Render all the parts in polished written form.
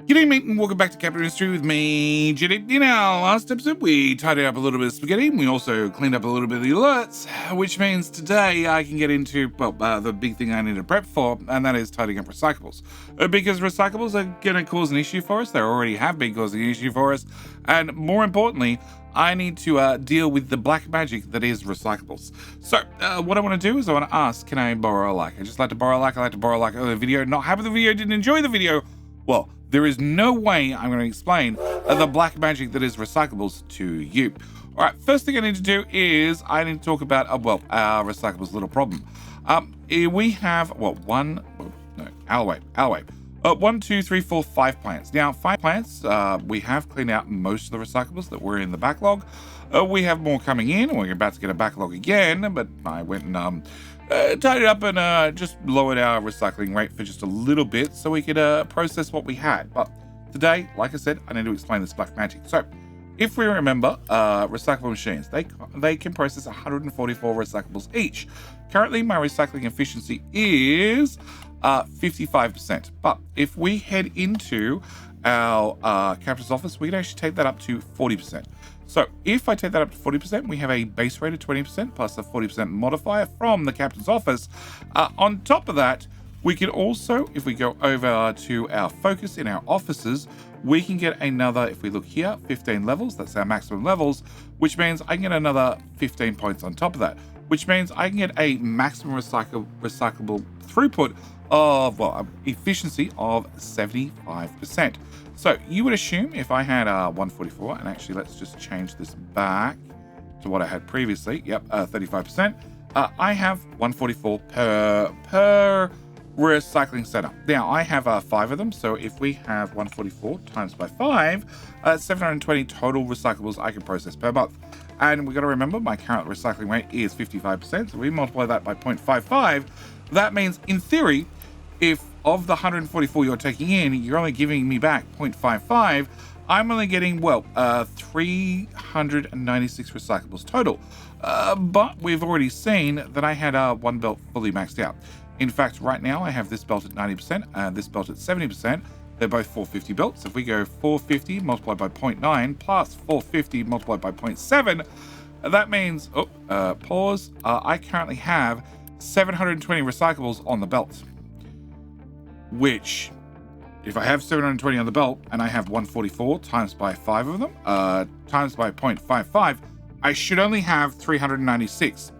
G'day mate and welcome back to Capital Industry with me, Jedi. In our last episode, we tidied up a little bit of spaghetti and we also cleaned up a little bit of the alerts, which means today I can get into, the big thing I need to prep for, and that is tidying up recyclables. Because recyclables are going to cause an issue for us. They already have been causing an issue for us. And more importantly, I need to deal with the black magic that is recyclables. So what I want to do is I want to ask, can I borrow a like? I just like to borrow a like. I like to borrow a like of the video. Not happy the video, didn't enjoy the video. Well, there is no way I'm going to explain the black magic that is recyclables to you. All right, first thing I need to do is I need to talk about, our recyclables little problem. We have, our way. 1, 2, 3, 4, 5 plants. Now, 5 plants, we have cleaned out most of the recyclables that were in the backlog. We have more coming in. We're about to get a backlog again, but I went and tied it up and just lowered our recycling rate for just a little bit so we could process what we had. But today, like I said, I need to explain this black magic. So, if we remember, recyclable machines, they can process 144 recyclables each. Currently, my recycling efficiency is 55%. But if we head into our captain's office, we can actually take that up to 40%. So if I take that up to 40%, we have a base rate of 20% plus a 40% modifier from the captain's office. On top of that, we can also, if we go over to our focus in our offices, we can get another, if we look here, 15 levels. That's our maximum levels, which means I can get another 15 points on top of that, which means I can get a maximum recyclable throughput of, efficiency of 75%. So you would assume if I had 144, and actually let's just change this back to what I had previously. Yep, 35%. I have 144 per recycling center. Now I have 5 of them, so if we have 144 times by 5, 720 total recyclables I can process per month. And we've got to remember my current recycling rate is 55%, so we multiply that by 0.55. That means, in theory, if of the 144 you're taking in, you're only giving me back 0.55, I'm only getting, 396 recyclables total. But we've already seen that I had one belt fully maxed out. In fact, right now I have this belt at 90% and this belt at 70%. They're both 450 belts. If we go 450 multiplied by 0.9 plus 450 multiplied by 0.7, that means, I currently have 720 recyclables on the belt. Which, if I have 720 on the belt and I have 144 times by 5 of them, times by 0.55, I should only have 396.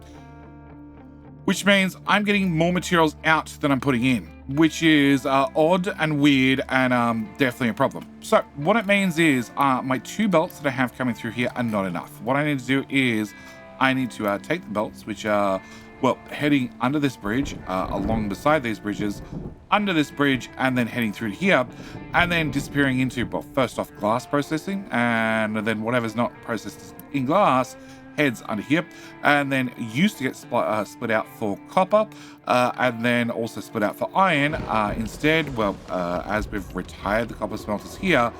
Which means I'm getting more materials out than I'm putting in, which is odd and weird and definitely a problem. So what it means is my 2 belts that I have coming through here are not enough. What I need to do is I need to take the belts, which are, heading under this bridge, along beside these bridges, under this bridge, and then heading through here, and then disappearing into, first off glass processing, and then whatever's not processed in glass heads under here, and then used to get split out for copper, and then also split out for iron. Instead, as we've retired the copper smelters here,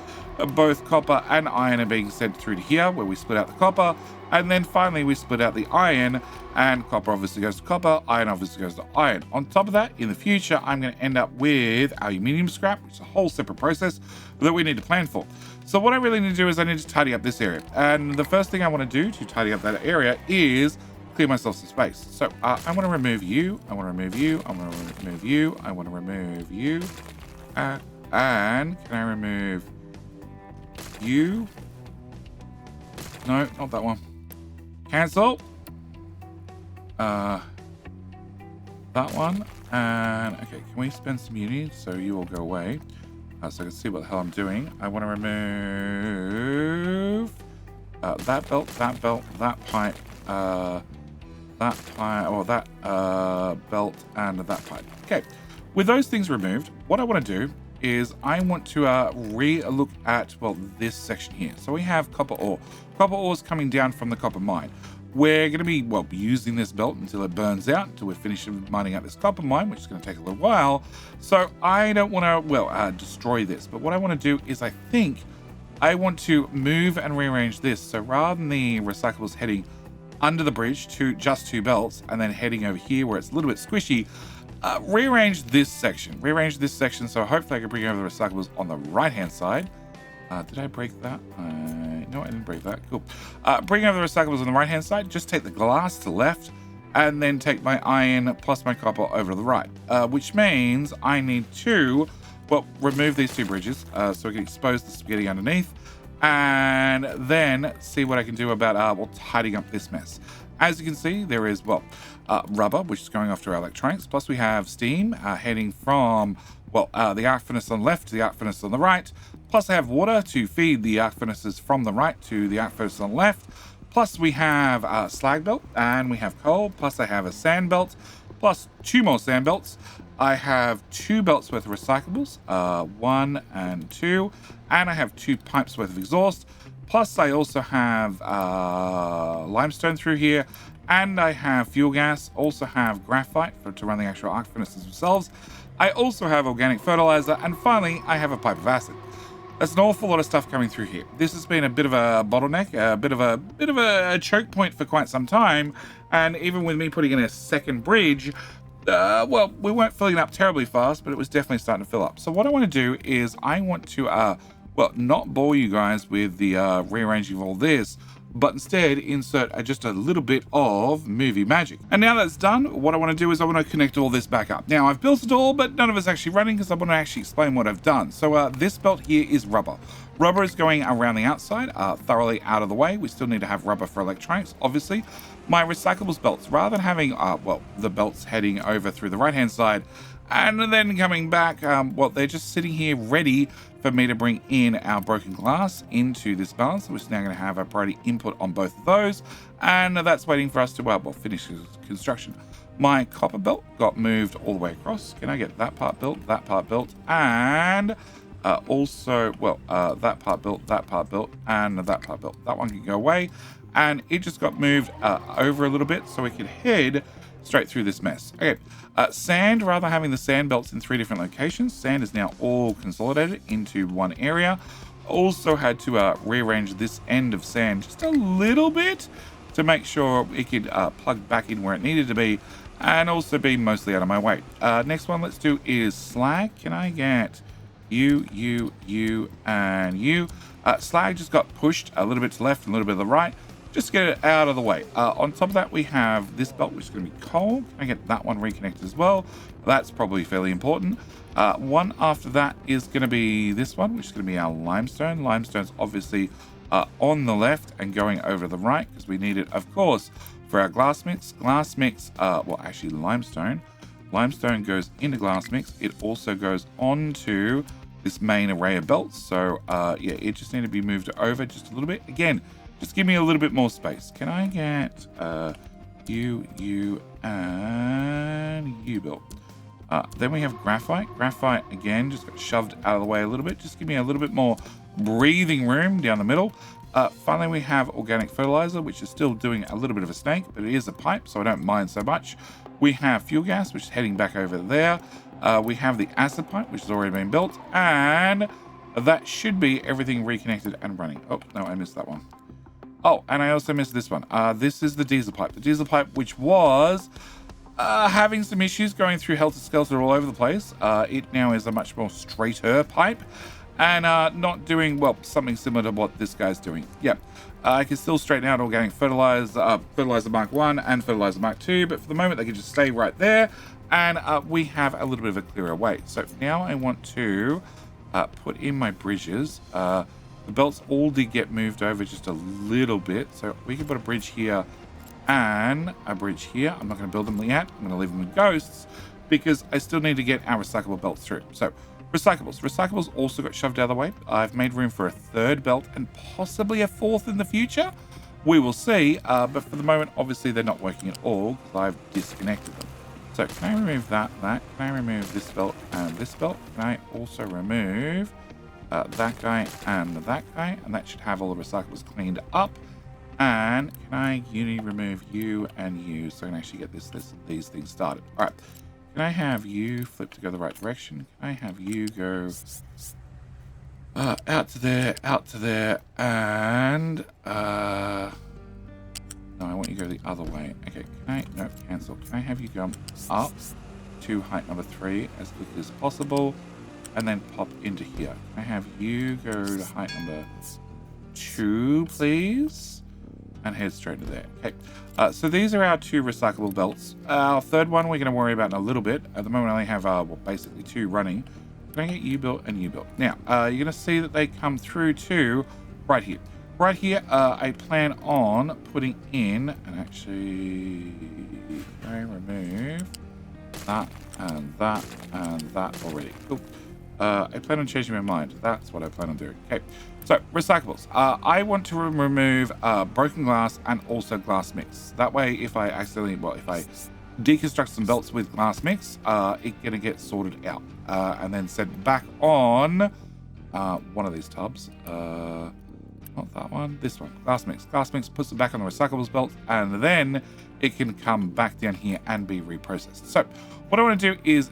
both copper and iron are being sent through to here, where we split out the copper, and then finally we split out the iron, and copper obviously goes to copper, iron obviously goes to iron. On top of that, in the future, I'm going to end up with aluminium scrap, which is a whole separate process that we need to plan for. So what I really need to do is I need to tidy up this area. And the first thing I want to do to tidy up that area is clear myself some space. So I want to remove you, I want to remove you, I want to remove you, I want to remove you, and can I remove you? No, not that one. Cancel. That one. And okay, can we spend some units so you will go away? So I can see what the hell I'm doing. I want to remove that belt, that pipe, belt, and that pipe. Okay, with those things removed, what I want to do is I want to re-look at, this section here. So we have copper ore. Copper ore is coming down from the copper mine. We're going to be, using this belt until it burns out, until we're finished mining out this copper mine, which is going to take a little while. So I don't want to, destroy this. But what I want to do is I think I want to move and rearrange this. So rather than the recyclables heading under the bridge to just 2 belts and then heading over here where it's a little bit squishy, rearrange this section. Rearrange this section so hopefully I can bring over the recyclables on the right-hand side. Did I break that? No, I didn't break that. Cool. Bring over the recyclables on the right-hand side. Just take the glass to the left, and then take my iron plus my copper over to the right, which means I need to, well, remove these two bridges so we can expose the spaghetti underneath, and then see what I can do about well, tidying up this mess. As you can see, there is, well, rubber, which is going off to our electronics, plus we have steam heading from, well, the arc furnace on the left to the arc furnace on the right, plus I have water to feed the arc furnaces from the right to the arc furnace on the left, plus we have a slag belt, and we have coal, plus I have a sand belt, plus 2 more sand belts. I have 2 belts worth of recyclables, 1 and 2, and I have 2 pipes worth of exhaust, plus I also have limestone through here, and I have fuel gas, also have graphite to run the actual arc furnaces themselves. I also have organic fertilizer, and finally I have a pipe of acid. That's an awful lot of stuff coming through here. This has been a bit of a bottleneck, a bit of a choke point for quite some time. And even with me putting in a second bridge, well, we weren't filling it up terribly fast, but it was definitely starting to fill up. So what I want to do is I want to, well, not bore you guys with the rearranging of all this, but instead insert just a little bit of movie magic. And now that's done, what I want to do is I want to connect all this back up. Now, I've built it all, but none of it's actually running because I want to actually explain what I've done. So this belt here is rubber. Rubber is going around the outside, thoroughly out of the way. We still need to have rubber for electronics, obviously. My recyclables belts, rather than having, well, the belts heading over through the right-hand side and then coming back, well, they're just sitting here ready for me to bring in our broken glass into this balance, which is now going to have a priority input on both of those, and that's waiting for us to, well, finish construction. My copper belt got moved all the way across. Can I get that part built, and also, well, that part built, and that part built. That one can go away, and it just got moved over a little bit so we could head straight through this mess. Okay, sand, rather than having the sand belts in 3 different locations, sand is now all consolidated into one area. Also had to rearrange this end of sand just a little bit to make sure it could plug back in where it needed to be and also be mostly out of my way. Next one let's do is slag. Can I get you, and you? Slag just got pushed a little bit to the left and a little bit to the right. Just get it out of the way. On top of that, we have this belt, which is going to be coal. Can I get that one reconnected as well? That's probably fairly important. One after that is going to be this one, which is going to be our limestone. Limestone's obviously on the left and going over to the right because we need it, of course, for our glass mix. Glass mix, well, actually limestone. Limestone goes into glass mix. It also goes onto this main array of belts. So, yeah, it just need to be moved over just a little bit. Again, just give me a little bit more space. Can I get you, and you built? Then we have graphite. Graphite, again, just got shoved out of the way a little bit. Just give me a little bit more breathing room down the middle. Finally, we have organic fertilizer, which is still doing a little bit of a snake, but it is a pipe, so I don't mind so much. We have fuel gas, which is heading back over there. We have the acid pipe, which has already been built, and that should be everything reconnected and running. Oh, no, I missed that one. Oh, and I also missed this one. This is the diesel pipe. The diesel pipe, which was having some issues going through helter-skelter all over the place. It now is a much more straighter pipe and not doing, well, something similar to what this guy's doing. Yep. I can still straighten out organic fertilizer, fertilizer Mark 1 and fertilizer Mark 2, but for the moment they can just stay right there, and we have a little bit of a clearer way. So now I want to put in my bridges. The belts all did get moved over just a little bit, so we can put a bridge here and a bridge here. I'm not going to build them yet. I'm going to leave them with ghosts because I still need to get our recyclable belts through. So recyclables. Recyclables also got shoved out of the way. I've made room for a 3rd belt and possibly a 4th in the future. We will see, but for the moment, obviously, they're not working at all because I've disconnected them. So can I remove that? Can I remove this belt and this belt? Can I also remove that guy and that guy? And that should have all the recyclables cleaned up. And can I remove you and you so I can actually get these things started? All right. Can I have you flip to go the right direction? Can I have you go out to there, and no, I want you to go the other way. Okay, no, cancel. Can I have you go up to height number 3 as quickly as possible, and then pop into here. Can I have you go to height number 2, please? And head straight to there. Okay. So these are our 2 recyclable belts. Our third one we're going to worry about in a little bit. At the moment, I only have, well, basically 2 running. Can I get you built and you built? Now, you're going to see that they come through to right here. Right here, I plan on putting in, and actually, I remove that and that and that already. Cool. I plan on changing my mind. That's what I plan on doing. Okay, so recyclables. I want to remove broken glass and also glass mix. That way, if I accidentally, well, if I deconstruct some belts with glass mix, it's gonna get sorted out and then sent back on one of these tubs. Not that one, this one. Glass mix. Glass mix puts it back on the recyclables belt, and then it can come back down here and be reprocessed. So what I want to do is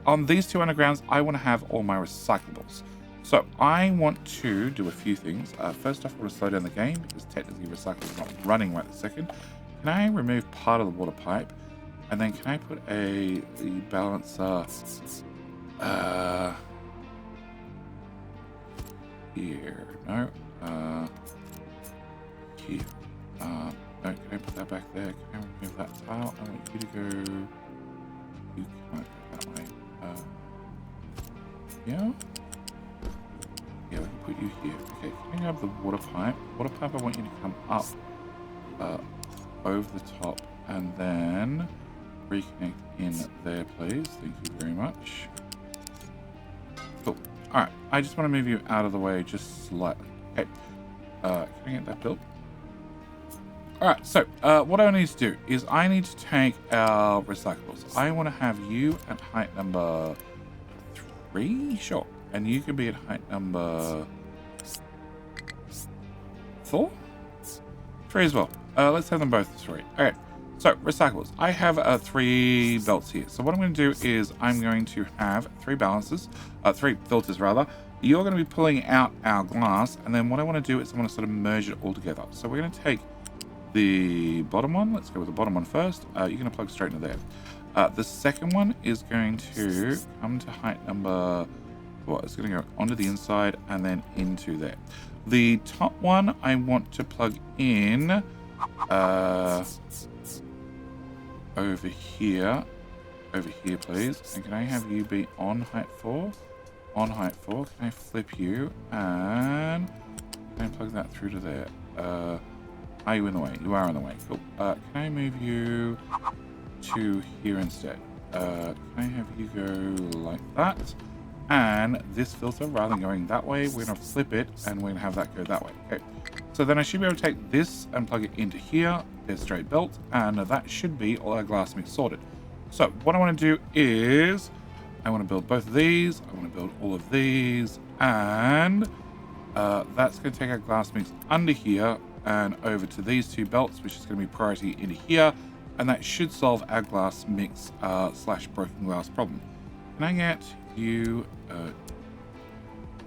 on these 2 undergrounds, I want to have all my recyclables. So I want to do a few things. First off, I want to slow down the game because technically recyclables not running right this second. Can I remove part of the water pipe? And then can I put the balancer here? No. Here. No, can I put that back there? Can I remove that tile? I want you to go. You can't go that way. Yeah? Yeah, we can put you here. Okay, can I grab the water pipe? Water pipe, I want you to come up over the top and then reconnect in there, please. Thank you very much. Cool. Alright, I just want to move you out of the way just slightly. Okay. Can I get that built? Alright, so what I need to do is I need to take our recyclables. I want to have you at height number 3? Sure. And you can be at height number 4? 3 as well. Let's have them both 3. Okay. So, recyclables. I have 3 belts here. So what I'm going to do is I'm going to have 3 balances, 3 filters rather. You're going to be pulling out our glass, and then what I want to do is I want to sort of merge it all together. So we're going to take the bottom one. Let's go with the bottom one first. You're going to plug straight into there. The second one is going to come to height number, well, it's going to go onto the inside and then into there. The top one I want to plug in over here, please. And can I have you be on height 4? On height 4, can I flip you and can I plug that through to there? Are you in the way? You are in the way. Cool. Can I move you to here instead? Can I have you go like that? And this filter, rather than going that way, we're going to flip it and we're going to have that go that way. Okay. So then I should be able to take this and plug it into here. There's straight belt, and that should be all our glass mix sorted. So what I want to do is I want to build both of these. I want to build all of these, and that's going to take our glass mix under here and over to these 2 belts, which is going to be priority into here, and that should solve our glass mix slash broken glass problem. Can I get you,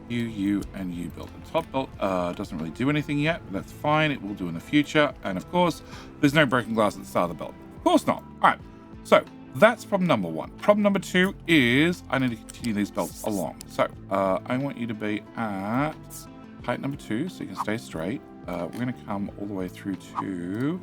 you, and you built? The top belt doesn't really do anything yet, but that's fine. It will do in the future. And of course, there's no broken glass at the start of the belt. Of course not. All right. So that's problem number 1. Problem number 2 is I need to continue these belts along. So I want you to be at height number 2, so you can stay straight. We're going to come all the way through to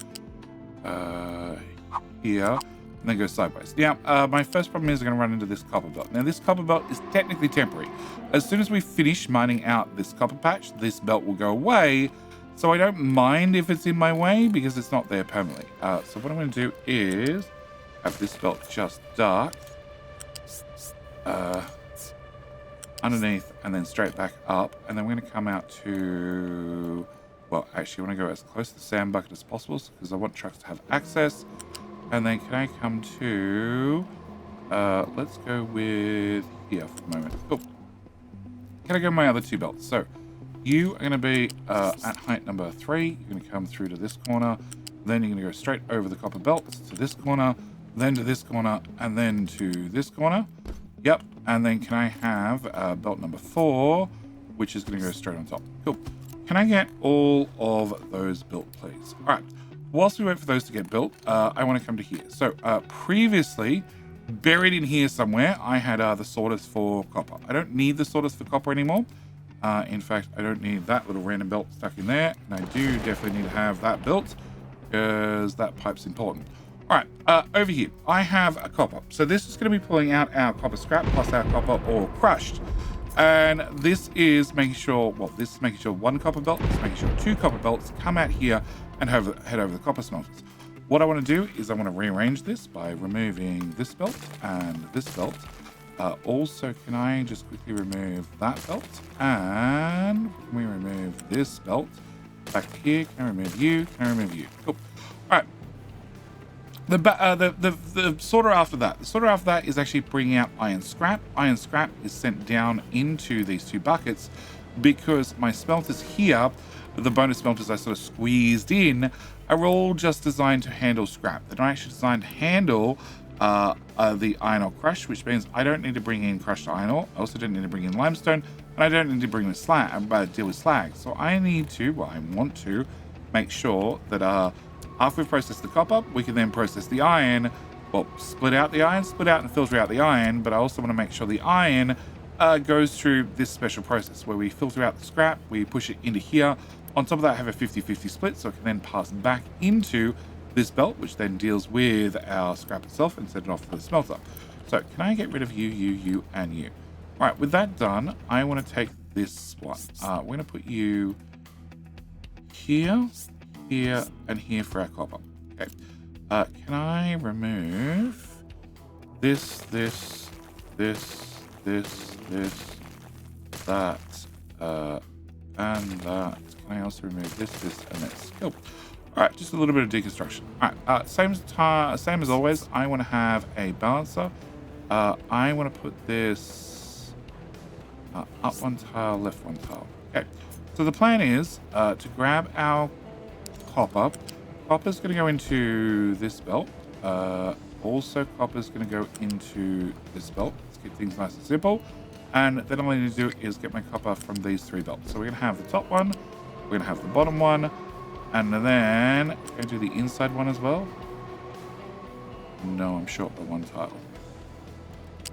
here, and then go sideways. Now, my first problem is I'm going to run into this copper belt. Now, this copper belt is technically temporary. As soon as we finish mining out this copper patch, this belt will go away. So I don't mind if it's in my way because it's not there permanently. So what I'm going to do is have this belt just dark underneath and then straight back up. And then we're going to come out to, well, actually I want to go as close to the sand bucket as possible because I want trucks to have access. And then can I come to, let's go with here for the moment. Cool. Can I go my other 2 belts? So you are going to be at height number 3. You're going to come through to this corner. Then you're going to go straight over the copper belts to this corner, then to this corner, and then to this corner. Yep. And then can I have belt number 4, which is going to go straight on top. Cool. Can I get all of those built, please? All right. Whilst we wait for those to get built, I want to come to here. So previously, buried in here somewhere, I had the sorters for copper. I don't need the sorters for copper anymore. In fact, I don't need that little random belt stuck in there. And I do definitely need to have that built because that pipe's important. All right, over here, I have a copper. So this is going to be pulling out our copper scrap plus our copper ore crushed. And this is making sure, well, this is making sure one copper belt, this is making sure two copper belts come out here and head over the copper smelters. What I want to do is I want to rearrange this by removing this belt and this belt. Also, can I just quickly remove that belt? And can we remove this belt? Back here, can I remove you? Can I remove you? Cool. All right. The sorter after that. The sorter after that is actually bringing out iron scrap. Iron scrap is sent down into these two buckets because my smelters here, the bonus smelters I sort of squeezed in, are all just designed to handle scrap. They're not actually designed to handle the iron ore crush, which means I don't need to bring in crushed iron ore. I also don't need to bring in limestone, and I don't need to bring in deal with slag. So I need to, well, I want to make sure that after we've processed the copper, we can then process the iron. Well, split out the iron, split out and filter out the iron, but I also want to make sure the iron goes through this special process where we filter out the scrap, we push it into here. On top of that, I have a 50-50 split, so it can then pass back into this belt, which then deals with our scrap itself and send it off to the smelter. So can I get rid of you, you, and you? All right, with that done, I want to take this one. We're going to put you here, here, and here for our copper. Okay. Can I remove this, that, and that? Can I also remove this, and this? Cool. All right, just a little bit of deconstruction. All right, same as always, I want to have a balancer. I want to put this up one tile, left one tile. Okay, so the plan is to grab our copper. Copper's going to go into this belt. Also, copper's going to go into this belt. Let's keep things nice and simple. And then all I need to do is get my copper from these three belts. So we're going to have the top one, we're going to have the bottom one, and then go do the inside one as well. No, I'm short by one tile.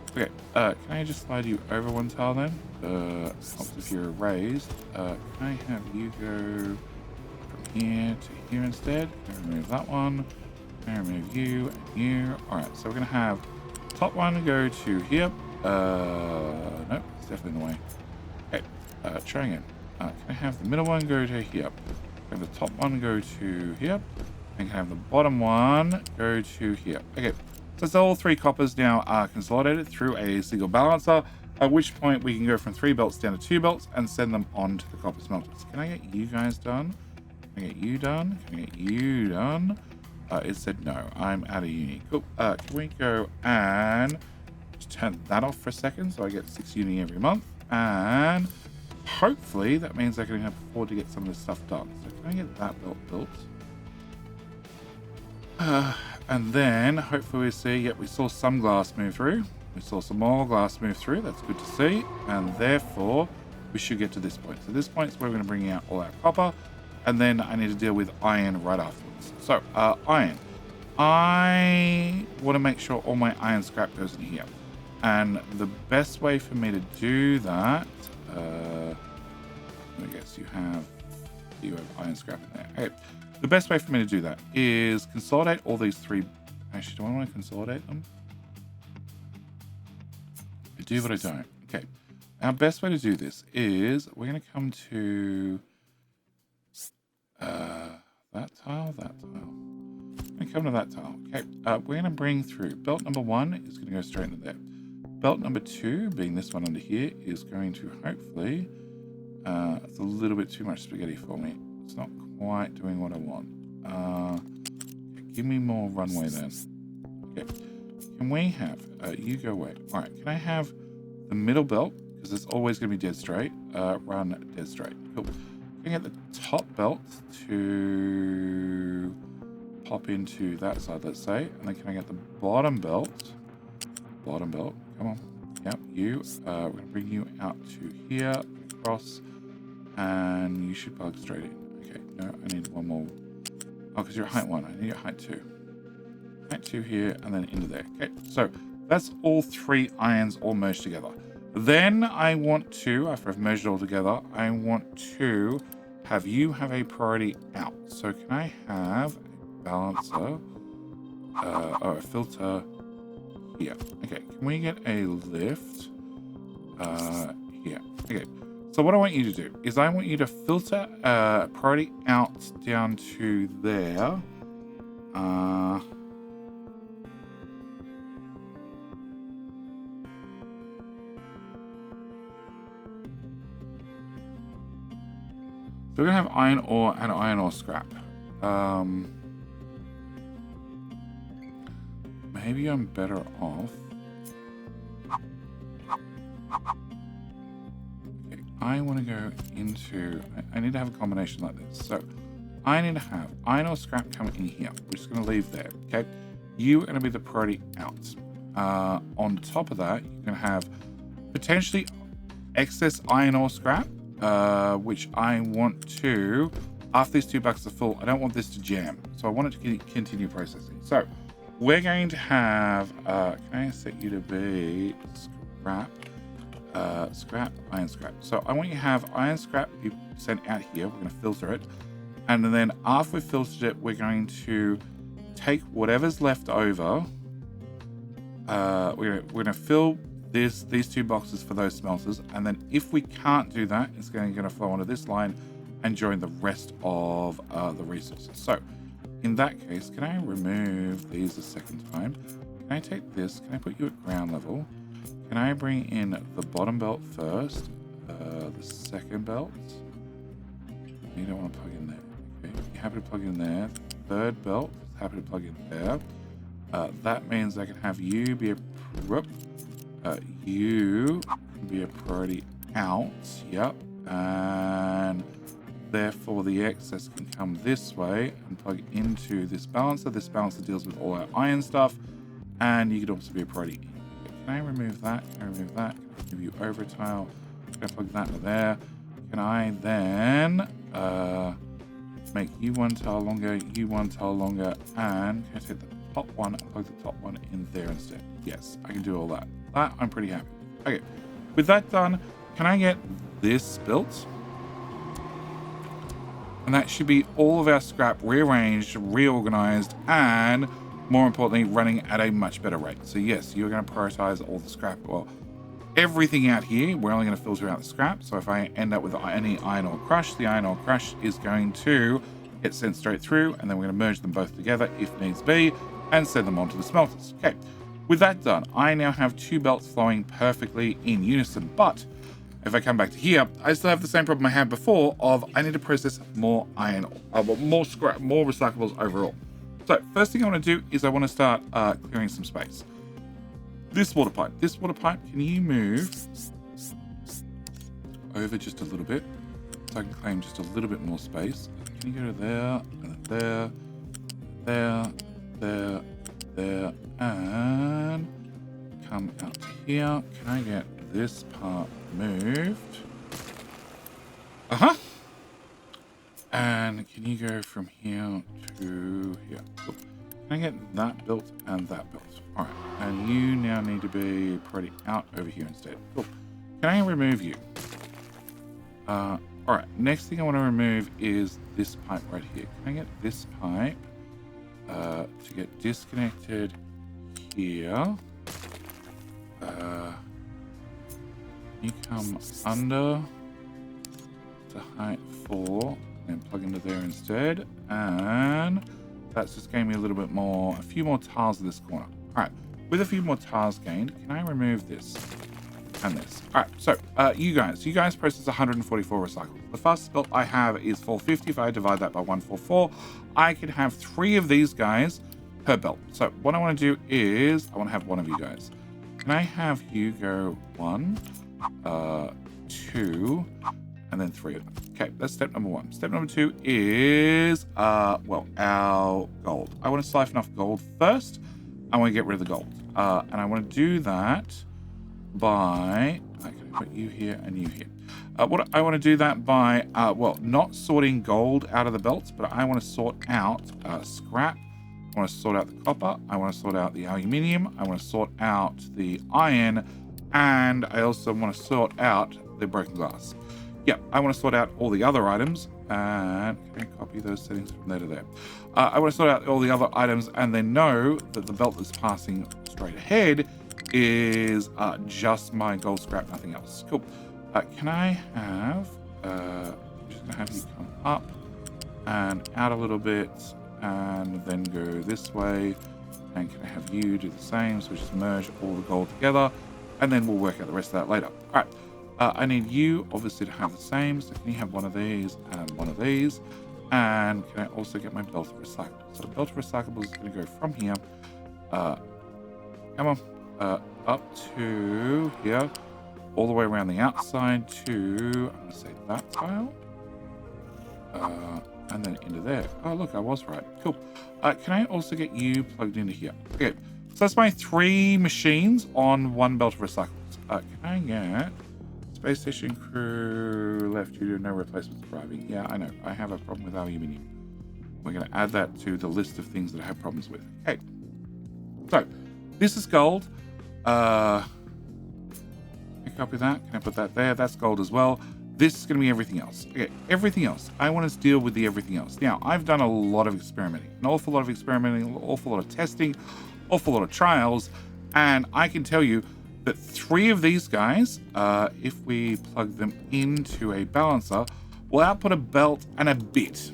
Okay, can I just slide you over one tile then? Helps if you're raised. Can I have you go from here to here instead? Can I remove that one? Can I remove you and you? Alright, so we're going to have top one go to here. Nope, it's definitely in the way. Okay, try again. Can I have the middle one go to here? Can the top one go to here? And can I have the bottom one go to here? Okay, so it's all three coppers now are consolidated through a single balancer, at which point we can go from 3 belts down to 2 belts and send them on to the copper smelters. Can I get you guys done? Can I get you done? Can I get you done? It said no, I'm out of uni. Cool. Can we go and just turn that off for a second so I get 6 uni every month? And hopefully that means I can afford to get some of this stuff done. So can I get that belt built? And then hopefully we see, yep, we saw some glass move through. We saw some more glass move through. That's good to see. And therefore we should get to this point. So this point is where we're going to bring out all our copper. And then I need to deal with iron right afterwards. So iron. I want to make sure all my iron scrap goes in here. And the best way for me to do that, I guess you have iron scrap in there. Okay. The best way for me to do that is consolidate all these three. Actually, do I want to consolidate them? I do, but I don't. Okay. Our best way to do this is we're going to come to that tile, that tile. We're going to come to that tile. Okay. We're going to bring through belt number 1 is going to go straight into there. Belt number 2, being this one under here, is going to hopefully, it's a little bit too much spaghetti for me. It's not quite doing what I want. Okay, give me more runway then. Okay. Can we have, you go away. All right, can I have the middle belt, because it's always going to be dead straight, run dead straight. Cool. Can I get the top belt to pop into that side, let's say, and then can I get the bottom belt, come on, yep, you, we're going to bring you out to here, across, and you should plug straight in. Okay, no, I need one more. Oh, because you're height 1, I need your height 2. Height 2 here, and then into there. Okay, so That's all 3 irons all merged together. Then I want to, after I've merged it all together, I want to have you have a priority out. So can I have a balancer or a filter here? Okay, can we get a lift here? Okay, so what I want you to do is I want you to filter priority out down to there. So we're gonna have iron ore and iron ore scrap. Maybe I'm better off. Okay, I want to go into. I need to have a combination like this. So I need to have iron ore scrap coming in here. We're just gonna leave there. Okay, you are gonna be the priority out. On top of that, you're gonna have potentially excess iron ore scrap. Which I want to, after these 2 buckets are full, I don't want this to jam. So I want it to continue processing. So we're going to have, can I set you to be scrap, iron scrap. So I want you to have iron scrap be sent out here. We're going to filter it. And then after we've filtered it, we're going to take whatever's left over. We're going to fill these 2 boxes for those smelters, and then if we can't do that, it's going to flow onto this line and join the rest of the resources. So in that case, can I remove these a second time? Can I take this? Can I put you at ground level? Can I bring in the bottom belt first? The second belt? You don't want to plug in there. Okay, you're happy to plug in there. Third belt, happy to plug in there. That means I can have you be a you can be a priority out, yep, and therefore the excess can come this way and plug into this balancer. This balancer deals with all our iron stuff, and you could also be a priority in. Okay, can I remove that? Can I remove that? Can I move you over a tile? Can I plug that into there? Can I then make you 1 tile longer, you 1 tile longer, and can I take the top one and plug the top one in there instead? Yes, I can do all that. That I'm pretty happy. Okay, with that done, can I get this built? And that should be all of our scrap rearranged, reorganized, and more importantly, running at a much better rate. So yes, you're going to prioritize all the scrap. Well, everything out here, we're only going to filter out the scrap. So if I end up with any iron ore crush, the iron ore crush is going to get sent straight through, and then we're going to merge them both together if needs be and send them onto the smelters. Okay. With that done, I now have 2 belts flowing perfectly in unison, but if I come back to here, I still have the same problem I had before of I need to process more iron, more scrap, more recyclables overall. So first thing I want to do is I want to start clearing some space. This water pipe, can you move over just a little bit so I can claim just a little bit more space? Can you go to there, and there, there, there, there, and come out to here. Can I get this part moved? And can you go from here to here? Cool. Can I get that built and that built? All right, and you now need to be pretty out over here instead. Cool. Can I remove you? All right, next thing I want to remove is this pipe right here. Can I get this pipe to get disconnected here? You come under to height 4 and plug into there instead, and that's just gave me a little bit more, a few more tiles in this corner. All right, with a few more tiles gained, can I remove this and this? All right, so you guys process 144 recyclables. The fastest belt I have is 450. If I divide that by 144, I can have 3 of these guys per belt. So what I want to do is I want to have 1 of you guys. Can I have you go 1, 2, and then 3 of them? Okay, that's step number 1. Step number 2 is, well, our gold. I want to siphon off gold first. I want to get rid of the gold. And I want to do that by, I can put you here and you here. What I want to do that by, well, not sorting gold out of the belts, but I want to sort out scrap. I want to sort out the copper. I want to sort out the aluminium. I want to sort out the iron. And I also want to sort out the broken glass. Yeah, I want to sort out all the other items. And can I copy those settings from there to there? I want to sort out all the other items and then know that the belt that's passing straight ahead is just my gold scrap, nothing else. Cool. Can I have... I'm just going to have you come up and out a little bit and then go this way. And can I have you do the same? So we just merge all the gold together and then we'll work out the rest of that later. All right. I need you obviously to have the same. So can you have one of these and one of these? And can I also get my belt of recyclables? So the belt of recyclables is going to go from here. Come on. Up to here. All the way around the outside to, I'm going to say that tile. And then into there. Oh, look, I was right. Cool. Can I also get you plugged into here? Okay. So that's my 3 machines on 1 belt of recyclables. Can I get... Space station crew left due to no replacements arriving. Yeah, I know. I have a problem with aluminium. We're going to add that to the list of things that I have problems with. Okay. So, this is gold. Can I copy that? Can I put that there? That's gold as well. This is going to be everything else. Okay, everything else. I want to deal with the everything else. Now, I've done a lot of experimenting. An awful lot of experimenting, an awful lot of testing, awful lot of trials. And I can tell you that 3 of these guys, if we plug them into a balancer, will output a belt and a bit.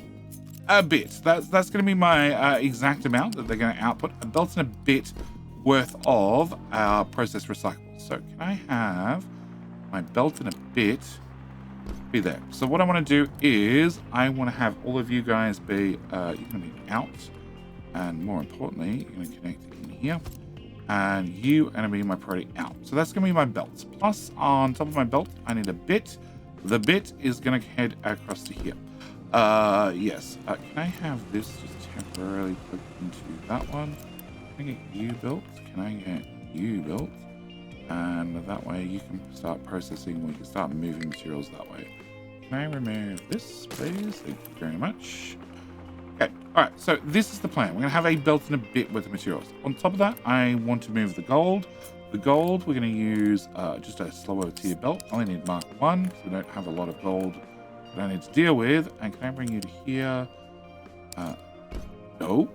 A bit. That's going to be my exact amount that they're going to output. A belt and a bit worth of processed recyclables. So can I have my belt and a bit be there? So what I want to do is I want to have all of you guys be, you're going to be out. And more importantly, you're going to connect in here. And you are going to be my priority out. So that's going to be my belts. Plus, on top of my belt, I need a bit. The bit is going to head across to here. Yes. Can I have this just temporarily put into that one? Can I get you built? Can I get you built? And that way you can start processing. We can start moving materials that way. Can I remove this, please? Thank you very much. Okay, all right, so this is the plan. We're going to have a belt and a bit with the materials. On top of that, I want to move the gold. The gold, we're going to use just a slower tier belt. I only need Mark 1, so we don't have a lot of gold that I need to deal with. And can I bring you to here? No.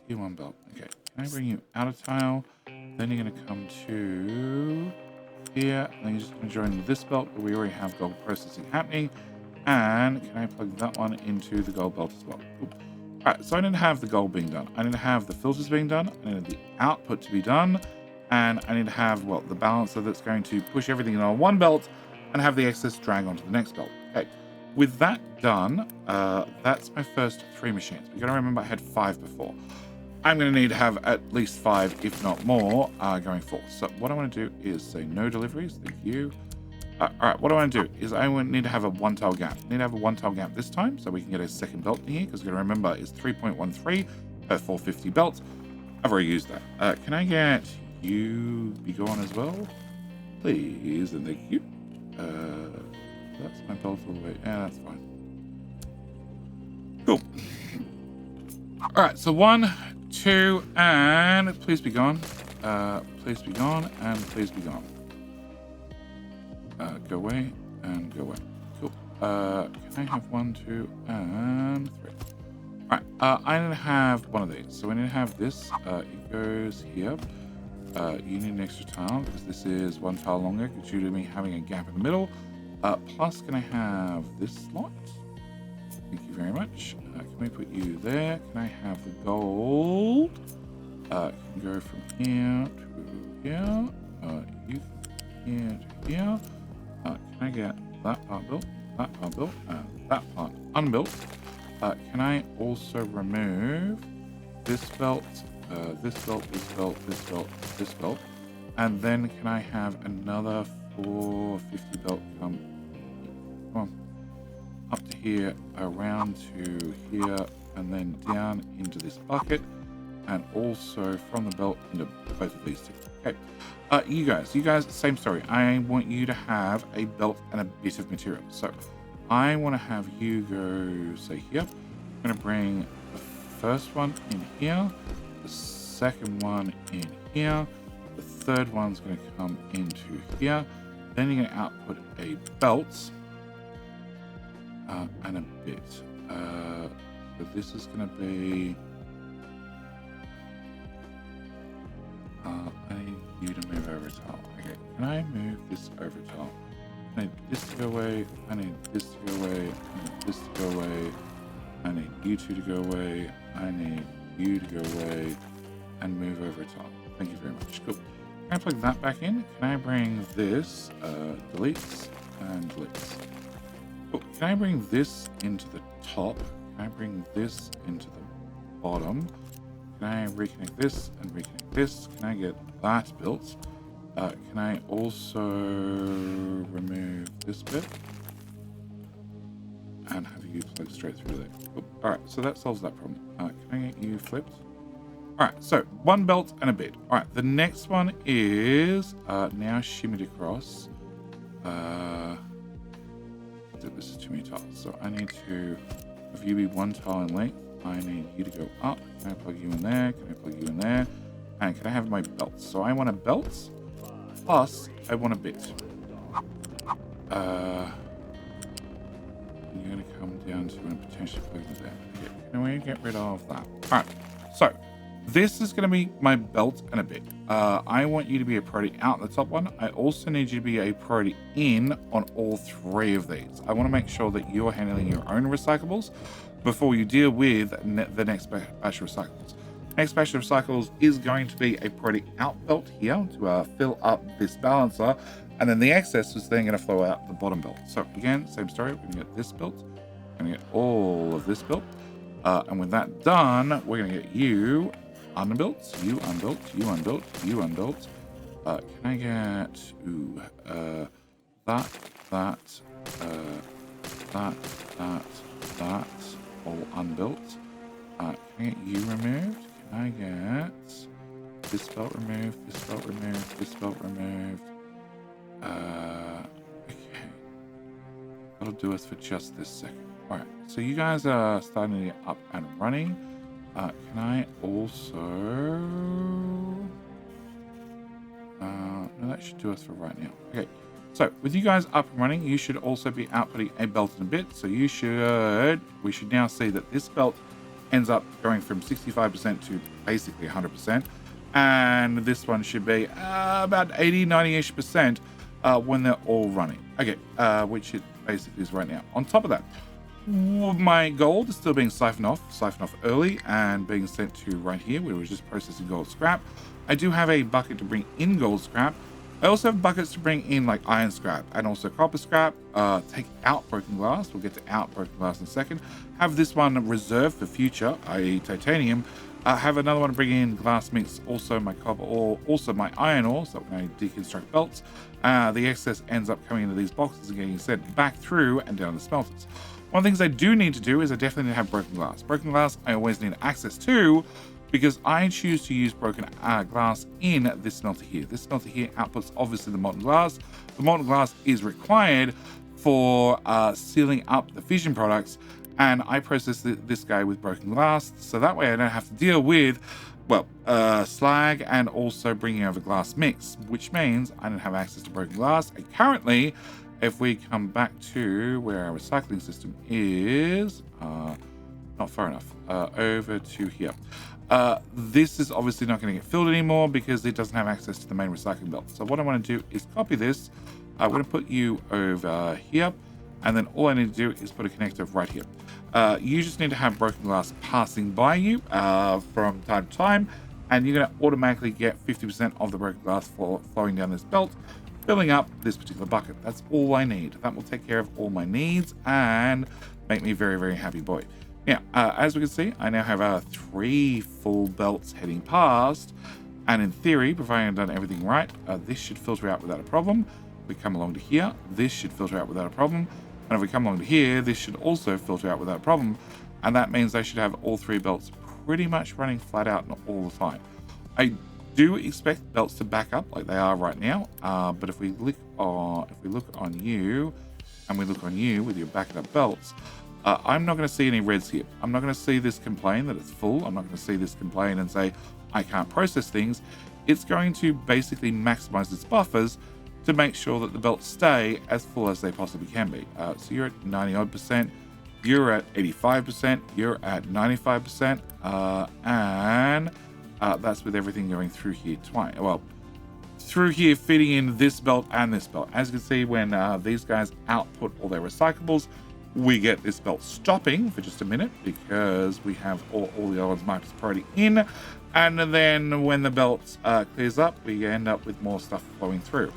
Tier 1 belt. Okay, can I bring you out of tile? Then you're going to come to here. And then you're just going to join this belt where we already have gold processing happening. And can I plug that one into the gold belt as well? Cool. All right, so I need to have the gold being done. I need to have the filters being done. I need the output to be done. And I need to have, well, the balancer that's going to push everything in on one belt and have the excess drag onto the next belt. Okay, with that done, that's my first 3 machines. We've got to remember I had 5 before. I'm going to need to have at least 5, if not more, going forth. So what I want to do is say no deliveries. Thank you. All right, what I want to do is I need to have a 1 tile gap. I need to have a 1 tile gap this time so we can get a second belt in here, because we're going to remember it's 3.13 per 450 belts. I've already used that. Can I get you be gone as well? Please, and thank you. That's my belt all the way. Yeah, that's fine. Cool. All right, so 1, 2, and please be gone. Please be gone, and please be gone. Go away and go away. Cool. Can I have 1, 2, and 3? All right. I need to have one of these. So we need to have this. It goes here. You need an extra tile because this is 1 tile longer due to me having a gap in the middle. Plus, can I have this slot? Thank you very much. Can we put you there? Can I have the gold? Can go from here to here. You here to here. Can I get that part built, that part built, and that part unbuilt? Can I also remove this belt, this belt, this belt, this belt, this belt? And then can I have another 450 belt come on, up to here, around to here, and then down into this bucket, and also from the belt into both of these two. Okay. You guys, same story. I want you to have a belt and a bit of material. So I want to have you go, say here. I'm going to bring the first one in here, the second one in here, the third one's going to come into here. Then you're going to output a belt and a bit. So this is going to be... I need you to move over tile. Okay, can I move this over tile? I need this to go away. I need this to go away. I need this to go away. I need you two to go away. I need you to go away and move over tile. Thank you very much. Cool. Can I plug that back in? Can I bring this, deletes and deletes? Cool. Can I bring this into the top? Can I bring this into the bottom? Can I reconnect this and reconnect this? Can I get that built? Can I also remove this bit? And have you plug straight through there? Cool. Alright, so that solves that problem. Can I get you flipped? Alright, so one belt and a bit. Alright, the next one is now shimmied across. This is too many tiles, so I need to have you be one tile in length. I need you to go up. Can I plug you in there? Can I plug you in there? And can I have my belts? So I want a belt plus I want a bit. You're going to come down to and potentially plug it there. Okay, can we get rid of that? All right, so this is going to be my belt and a bit. I want you to be a priority out the top one. I also need you to be a priority in on all three of these. I want to make sure that you're handling your own recyclables before you deal with the next batch of recyclables. Next batch of recyclables is going to be a priority out belt here to fill up this balancer, and then the excess is then going to flow out the bottom belt. So again, same story. We're going to get this built. We're going to get all of this built. And with that done, we're going to get you unbuilt, you unbuilt, you unbuilt, you unbuilt. Can I get that, all unbuilt? Can I get you removed? Can I get this belt removed, this belt removed, this belt removed? Okay. That'll do us for just this second. Alright, so you guys are starting to get up and running. Can I also... no, that should do us for right now. Okay, so with you guys up and running, you should also be outputting a belt and a bit. So we should now see that this belt ends up going from 65% to basically 100%. And this one should be about 80, 90-ish percent when they're all running. Okay, which it basically is right now. On top of that, my gold is still being siphoned off early and being sent to right here where we're just processing gold scrap. I do have a bucket to bring in gold scrap. I also have buckets to bring in like iron scrap and also copper scrap. Take out broken glass. We'll get to out broken glass in a second. Have this one reserved for future, i.e. titanium. Have another one to bring in glass mix, also my copper ore, also my iron ore, so when I deconstruct belts, the excess ends up coming into these boxes and getting sent back through and down the smelters. One of the things I do need to do is I definitely need to have broken glass. Broken glass I always need access to because I choose to use broken glass in this smelter here. This smelter here outputs obviously the molten glass. The molten glass is required for sealing up the fission products, and I process this guy with broken glass, so that way I don't have to deal with, well, slag and also bringing over glass mix, which means I don't have access to broken glass. And currently, if we come back to where our recycling system is, not far enough, over to here. This is obviously not going to get filled anymore because it doesn't have access to the main recycling belt. So what I want to do is copy this. I'm going to put you over here, and then all I need to do is put a connector right here. You just need to have broken glass passing by you from time to time, and you're going to automatically get 50% of the broken glass flowing down this belt, filling up this particular bucket. That's all I need. That will take care of all my needs and make me very, very happy boy. Now, as we can see, I now have 3 full belts heading past, and in theory, providing I've done everything right, this should filter out without a problem. We come along to here, this should filter out without a problem. And if we come along to here, this should also filter out without a problem. And that means I should have all 3 belts pretty much running flat out all the time. I do expect belts to back up like they are right now. But if we look on you, and we look on you with your backed up belts, I'm not going to see any reds here. I'm not going to see this complain that it's full. I'm not going to see this complain and say I can't process things. It's going to basically maximize its buffers to make sure that the belts stay as full as they possibly can be. So you're at 90 odd percent, you're at 85%, you're at 95%, and that's with everything going through here twice. Well, through here feeding in this belt and this belt. As you can see, when these guys output all their recyclables, we get this belt stopping for just a minute because we have all the other ones marked as priority in, and then when the belt clears up, we end up with more stuff flowing through.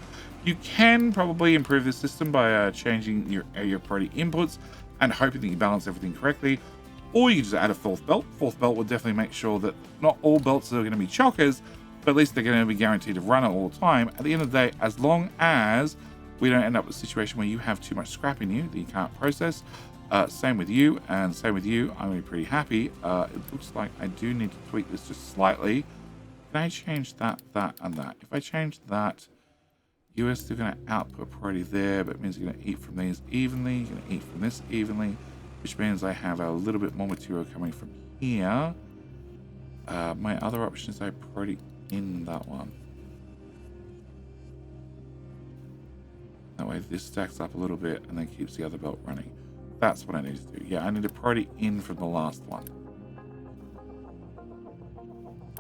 You can probably improve this system by changing your priority inputs and hoping that you balance everything correctly, or you can just add a fourth belt. Fourth belt will definitely make sure that not all belts are going to be chockers, but at least they're going to be guaranteed to run it all the time. At the end of the day, as long as we don't end up with a situation where you have too much scrap in you that you can't process. Same with you, and same with you. I'm going to be pretty happy. It looks like I do need to tweak this just slightly. Can I change that, and that? If I change that, you are still going to output priority there, but it means you're going to eat from these evenly. You're going to eat from this evenly, which means I have a little bit more material coming from here. My other option is I priority in that one. That way this stacks up a little bit and then keeps the other belt running. That's what I need to do. Yeah, I need to priority in from the last one.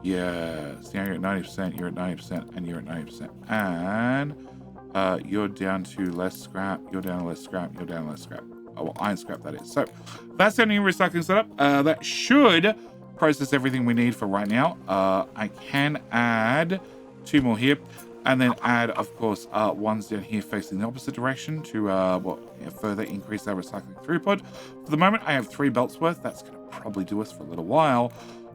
Yes, now you're at 90%, you're at 90%, and you're at 90%. And you're down to less scrap, you're down to less scrap, you're down to less scrap. Oh, well, iron scrap that is. So that's our new recycling setup. That should process everything we need for right now. I can add 2 more here. And then add, of course, ones down here facing the opposite direction to further increase our recycling throughput. For the moment, I have 3 belts worth. That's going to probably do us for a little while.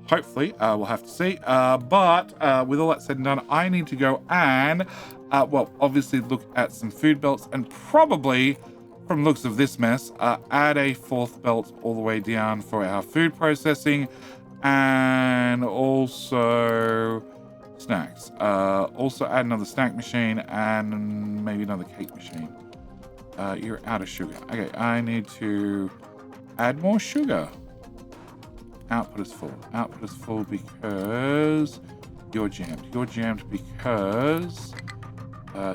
Hopefully, we'll have to see. But with all that said and done, I need to go and, obviously look at some food belts and probably, from looks of this mess, add a 4th belt all the way down for our food processing, and also snacks. Also add another snack machine and maybe another cake machine. You're out of sugar. Okay, I need to add more sugar. Output is full. Output is full because you're jammed. You're jammed because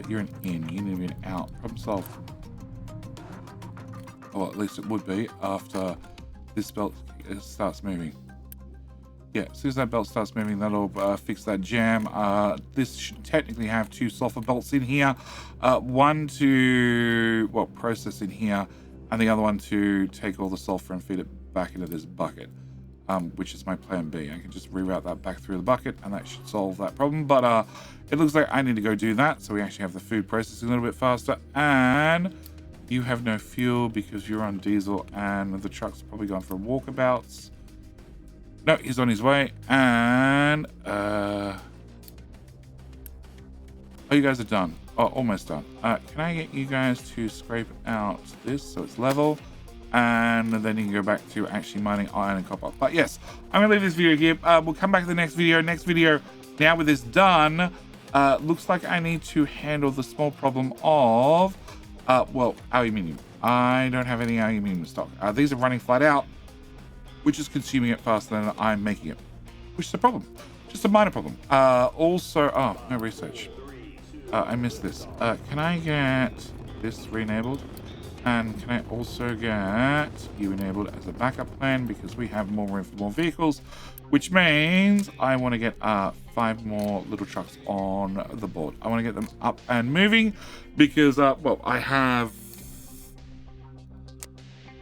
you're an in. You need to be an out. Problem solved. Or at least it would be after this belt starts moving. Yeah, as soon as that belt starts moving, that'll fix that jam. This should technically have 2 sulfur belts in here. One to, process in here, and the other one to take all the sulfur and feed it back into this bucket, which is my plan B. I can just reroute that back through the bucket, and that should solve that problem. But it looks like I need to go do that, so we actually have the food processing a little bit faster. And you have no fuel because you're on diesel, and the truck's probably gone for walkabouts. No, he's on his way, and oh, you guys are done. Oh, almost done. Can I get you guys to scrape out this so it's level, and then you can go back to actually mining iron and copper. But yes, I'm gonna leave this video here. We'll come back to the next video. Now with this done, looks like I need to handle the small problem of aluminium. I don't have any aluminium in stock. These are running flat out, which is consuming it faster than I'm making it, which is a problem. Just a minor problem. Also, no research. I missed this. Can I get this re-enabled? And can I also get you enabled as a backup plan, because we have more room for more vehicles, which means I want to get 5 more little trucks on the board. I want to get them up and moving because, I have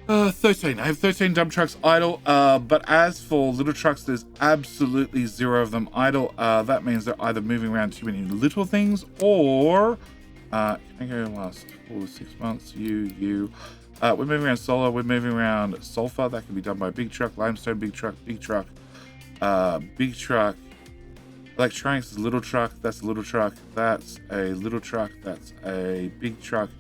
13. I have 13 dump trucks idle, but as for little trucks, there's absolutely 0 of them idle. That means they're either moving around too many little things, or can I go last 4 to 6 months? We're moving around solar, we're moving around sulfur. That can be done by big truck, limestone, big truck, big truck. Electronics is a little truck, that's a little truck, that's a little truck, that's a big truck.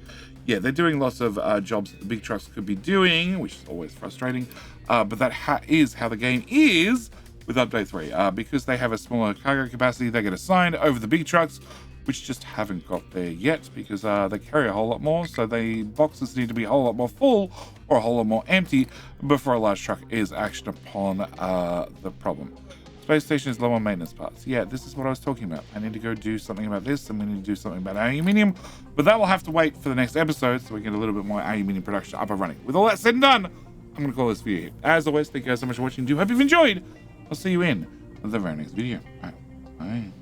Yeah, they're doing lots of jobs that the big trucks could be doing, which is always frustrating. But that is how the game is with Update 3. Because they have a smaller cargo capacity, they get assigned over the big trucks, which just haven't got there yet because they carry a whole lot more. So the boxes need to be a whole lot more full or a whole lot more empty before a large truck is actioned upon the problem. Space station is low on maintenance parts. Yeah, this is what I was talking about. I need to go do something about this, and we need to do something about aluminium, but that will have to wait for the next episode so we get a little bit more aluminium production up and running. With all that said and done, I'm going to call this video here. As always, thank you guys so much for watching. Do hope you've enjoyed. I'll see you in the very next video. All right, bye.